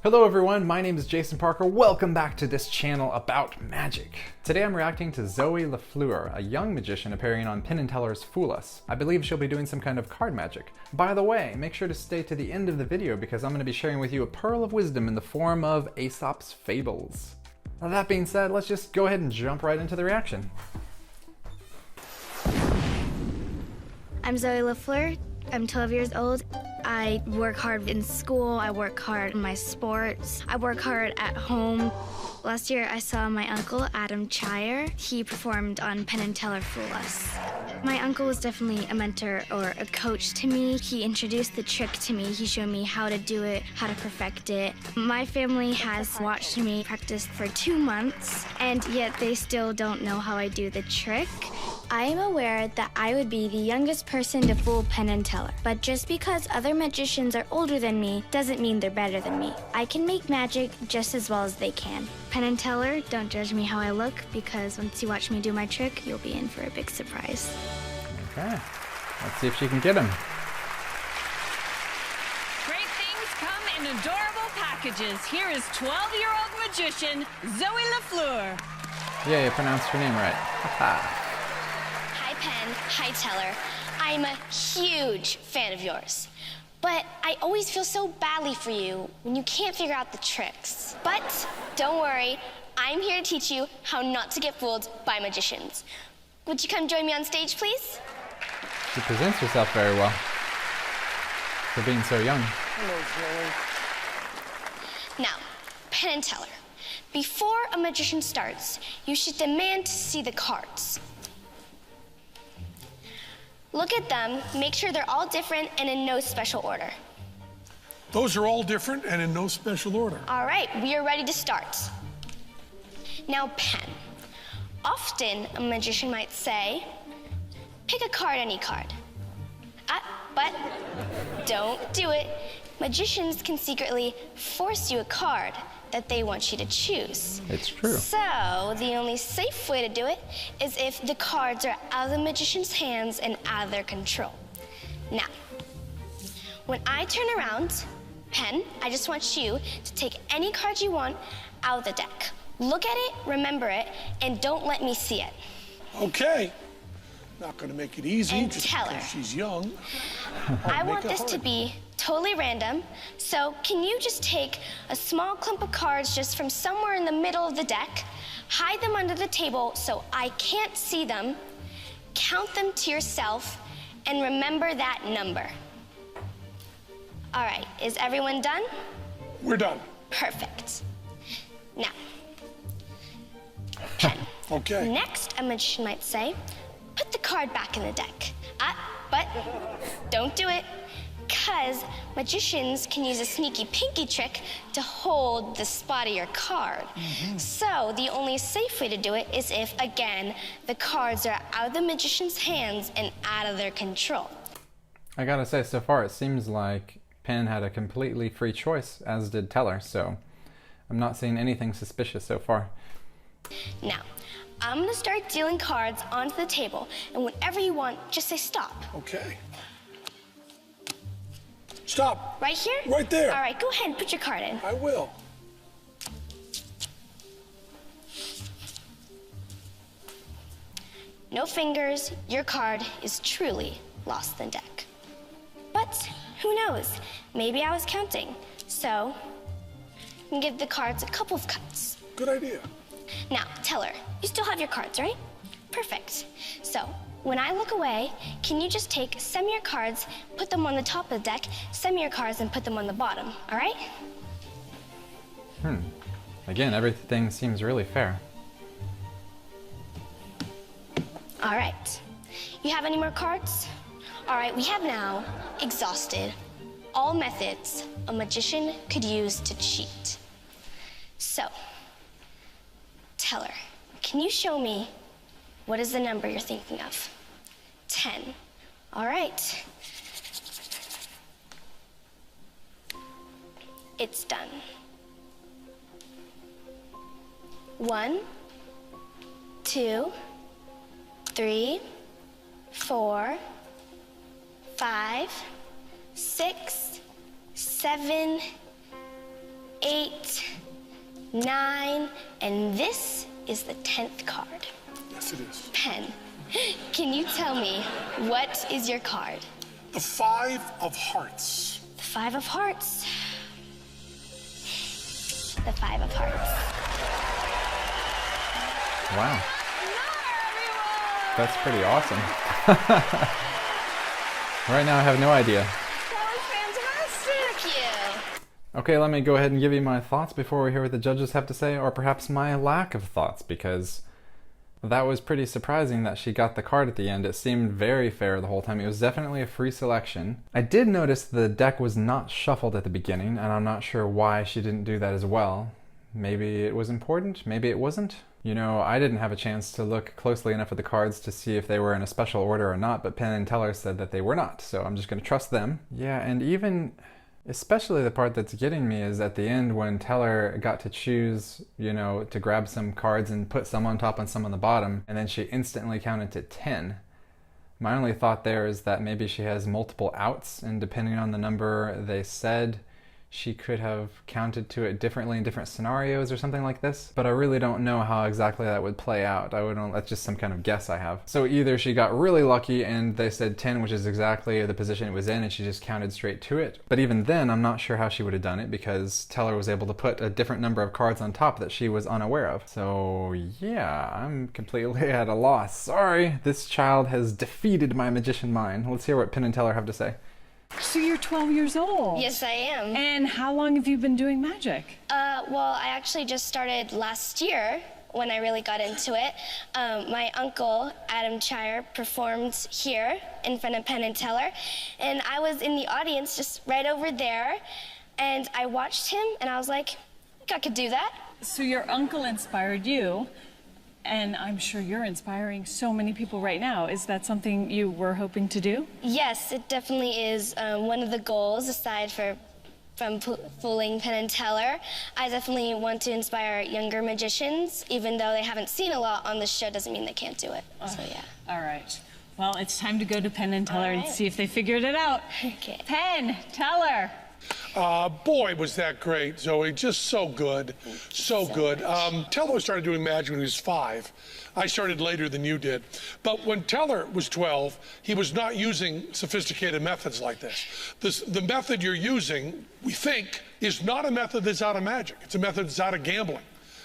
Hello everyone, my name is Jason Parker. Welcome back to this channel about magic. Today I'm reacting to Zoe Lafleur, a young magician appearing on Penn & Teller's Fool Us. I believe she'll be doing some kind of card magic. By the way, make sure to stay to the end of the video because I'm going to be sharing with you a pearl of wisdom in the form of Aesop's Fables. Now that being said, let's just go ahead and jump right into the reaction. I'm Zoe Lafleur. I'm 12 years old. I work hard in school, I work hard in my sports, I work hard at home. Last year I saw my uncle, Adam Chire. He performed on Penn & Teller Fool Us. My uncle was definitely a mentor or a coach to me. He introduced the trick to me. He showed me how to do it, how to perfect it. My family has watched me practice for 2 months, and yet they still don't know how I do the trick. I am aware that I would be the youngest person to fool Penn & Teller, but just because other magicians are older than me doesn't mean they're better than me. I can make magic just as well as they can. Penn & Teller, don't judge me how I look, because once you watch me do my trick, you'll be in for a big surprise. Okay, let's see if she can get him. Great things come in adorable packages. Here is 12-year-old magician Zoe Lafleur. Yeah, you pronounced her name right. Haha. Penn, hi Teller. I'm a huge fan of yours. But I always feel so badly for you when you can't figure out the tricks. But don't worry, I'm here to teach you how not to get fooled by magicians. Would you come join me on stage, please? She presents herself very well for being so young. Hello, Zoe. Now, Penn & Teller, before a magician starts, you should demand to see the cards. Look at them, make sure they're all different and in no special order. Those are all different and in no special order. All right, we are ready to start. Now, Penn. Often, a magician might say, pick a card, any card. But don't do it. Magicians can secretly force you a card that they want you to choose. It's true. So, the only safe way to do it is if the cards are out of the magician's hands and out of their control. Now, when I turn around, Penn, I just want you to take any card you want out of the deck. Look at it, remember it, and don't let me see it. Okay. Not gonna make it easy And just tell because her. she's young. I want this to be totally random, so can you just take a small clump of cards just from somewhere in the middle of the deck, hide them under the table so I can't see them, count them to yourself, and remember that number. All right, is everyone done? We're done. Perfect. Now, Penn. Okay. Next, a magician might say, put the card back in the deck. But don't do it, because magicians can use a sneaky pinky trick to hold the spot of your card. So the only safe way to do it is if, again, the cards are out of the magician's hands and out of their control. I gotta say, so far it seems like Penn had a completely free choice, as did Teller, so I'm not seeing anything suspicious so far. Now, I'm gonna start dealing cards onto the table, and whenever you want, just say stop. Okay. Stop. Right here? Right there. All right, go ahead and put your card in. I will. No fingers, your card is truly lost in deck. But who knows? Maybe I was counting. So, you can give the cards a couple of cuts. Good idea. Now, Teller, you still have your cards, right? Perfect. So, when I look away, can you just take some of your cards, put them on the top of the deck, some of your cards, and put them on the bottom, all right? Again, everything seems really fair. All right. You have any more cards? All right, we have now exhausted all methods a magician could use to cheat. So, Teller, can you show me what is the number you're thinking of? 10. All right. It's done. 1, 2, 3, 4, 5, 6, 7, 8, 9, and this is the 10th card. Yes, it is. Penn, can you tell me what is your card? The 5 of Hearts. The 5 of Hearts. The 5 of Hearts. Wow. That's pretty awesome. Right now I have no idea. That was fantastic! Thank you. Okay, let me go ahead and give you my thoughts before we hear what the judges have to say, or perhaps my lack of thoughts, because that was pretty surprising that she got the card at the end. It seemed very fair the whole time. It was definitely a free selection. I did notice the deck was not shuffled at the beginning, and I'm not sure why she didn't do that as well. Maybe it was important, maybe it wasn't. You know, I didn't have a chance to look closely enough at the cards to see if they were in a special order or not, but Penn and Teller said that they were not, so I'm just going to trust them. Yeah, and even, especially the part that's getting me is at the end when Teller got to choose, you know, to grab some cards and put some on top and some on the bottom, and then she instantly counted to 10. My only thought there is that maybe she has multiple outs, and depending on the number they said, she could have counted to it differently in different scenarios or something like this, but I really don't know how exactly that would play out. That's just some kind of guess I have. So either she got really lucky and they said 10, which is exactly the position it was in, and she just counted straight to it. But even then, I'm not sure how she would have done it because Teller was able to put a different number of cards on top that she was unaware of. So yeah, I'm completely at a loss. Sorry, this child has defeated my magician mind. Let's hear what Penn and Teller have to say. So you're 12 years old. Yes, I am. And how long have you been doing magic? Well, I actually just started last year when I really got into it. My uncle, Adam Chire, performed here in front of Penn and Teller, and I was in the audience just right over there, and I watched him, and I was like, I think I could do that. So your uncle inspired you, and I'm sure you're inspiring so many people right now. Is that something you were hoping to do? Yes, it definitely is one of the goals, aside from fooling Penn and Teller. I definitely want to inspire younger magicians. Even though they haven't seen a lot on the show, doesn't mean they can't do it. So yeah. All right. Well, it's time to go to Penn and Teller and see if they figured it out. Okay. Penn, Teller. Boy, was that great, Zoe. Just so good. So good. Teller started doing magic when he was 5. I started later than you did. But when Teller was 12, he was not using sophisticated methods like this. The method you're using, we think, is not a method that's out of magic. It's a method that's out of gambling.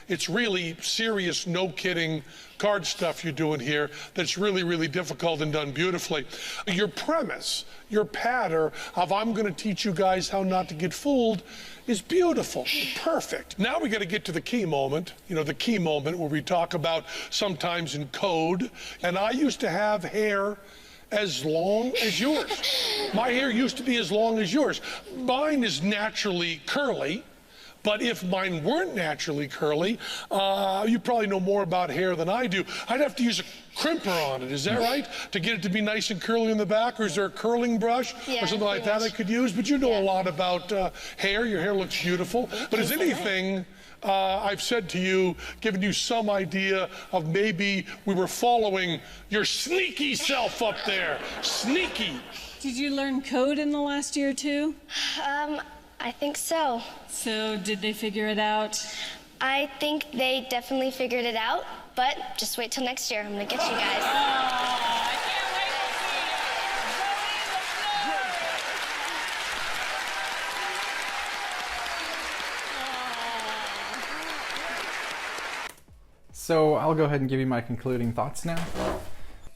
It's really serious, no-kidding card stuff you're doing here that's really, really difficult and done beautifully. Your premise, your patter of I'm going to teach you guys how not to get fooled is beautiful, perfect. Now we got to get to the key moment, you know, the key moment where we talk about sometimes in code. And I used to have hair as long as yours. My hair used to be as long as yours. Mine is naturally curly. But if mine weren't naturally curly, you probably know more about hair than I do. I'd have to use a crimper on it, is that right? To get it to be nice and curly in the back, or is there a curling brush or something like that I could use? But you know a lot about hair. Your hair looks beautiful. But is anything I've said to you, given you some idea of maybe we were following your sneaky self up there? Sneaky. Did you learn code in the last year or two? I think so. So did they figure it out? I think they definitely figured it out, but just wait till next year. I'm gonna get you guys. I can't wait to see it. So I'll go ahead and give you my concluding thoughts now.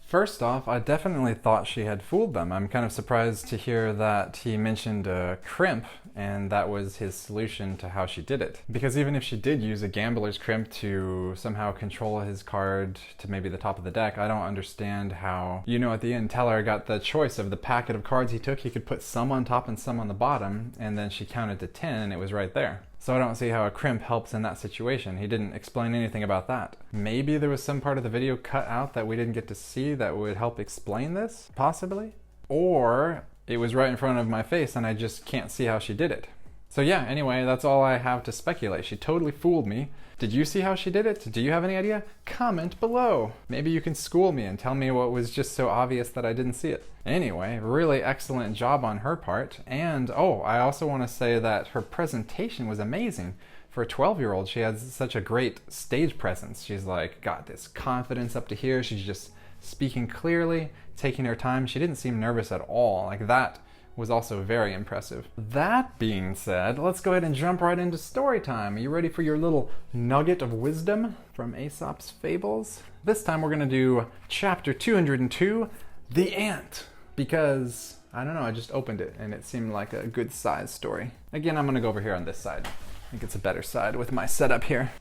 First off, I definitely thought she had fooled them. I'm kind of surprised to hear that he mentioned a crimp, and that was his solution to how she did it. Because even if she did use a gambler's crimp to somehow control his card to maybe the top of the deck, I don't understand how, you know, at the end Teller got the choice of the packet of cards he took. He could put some on top and some on the bottom, and then she counted to 10 and it was right there. So I don't see how a crimp helps in that situation. He didn't explain anything about that. Maybe there was some part of the video cut out that we didn't get to see that would help explain this, possibly? Or it was right in front of my face and I just can't see how she did it. So yeah, anyway, that's all I have to speculate. She totally fooled me. Did you see how she did it? Do you have any idea? Comment below. Maybe you can school me and tell me what was just so obvious that I didn't see it. Anyway, really excellent job on her part. And oh, I also want to say that her presentation was amazing. For a 12-year-old, she has such a great stage presence. She's like got this confidence up to here. She's just speaking clearly, taking her time. She didn't seem nervous at all. Like that was also very impressive. That being said, let's go ahead and jump right into story time. Are you ready for your little nugget of wisdom from Aesop's Fables? This time we're gonna do chapter 202, The Ant, because, I don't know, I just opened it and it seemed like a good size story. Again, I'm gonna go over here on this side. I think it's a better side with my setup here.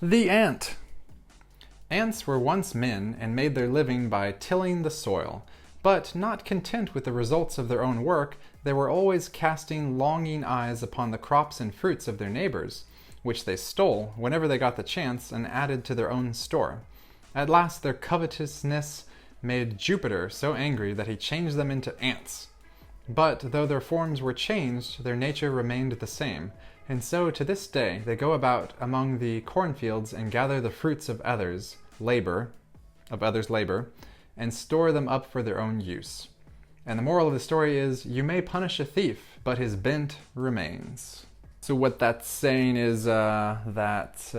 The Ant. Ants were once men and made their living by tilling the soil. But not content with the results of their own work, they were always casting longing eyes upon the crops and fruits of their neighbors, which they stole whenever they got the chance and added to their own store. At last their covetousness made Jupiter so angry that he changed them into ants. But though their forms were changed, their nature remained the same, and so to this day they go about among the cornfields and gather the fruits of others' labor, and store them up for their own use. And the moral of the story is, you may punish a thief, but his bent remains. So what that's saying is that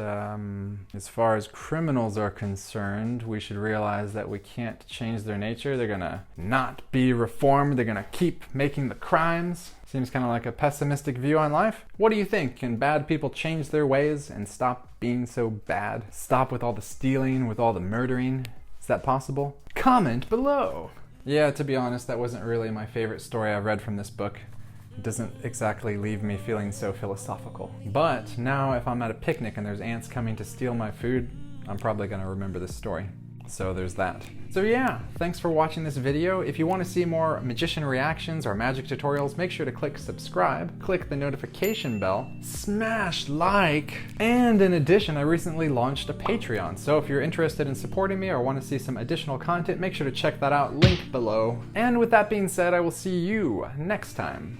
as far as criminals are concerned, we should realize that we can't change their nature. They're gonna not be reformed. They're gonna keep making the crimes. Seems kind of like a pessimistic view on life. What do you think? Can bad people change their ways and stop being so bad? Stop with all the stealing, with all the murdering? Is that possible? Comment below! Yeah, to be honest, that wasn't really my favorite story I've read from this book. It doesn't exactly leave me feeling so philosophical. But now if I'm at a picnic and there's ants coming to steal my food, I'm probably gonna remember this story. So there's that. So yeah, thanks for watching this video. If you want to see more magician reactions or magic tutorials, make sure to click subscribe, click the notification bell, smash like, and in addition, I recently launched a Patreon. So if you're interested in supporting me or want to see some additional content, make sure to check that out, link below. And with that being said, I will see you next time.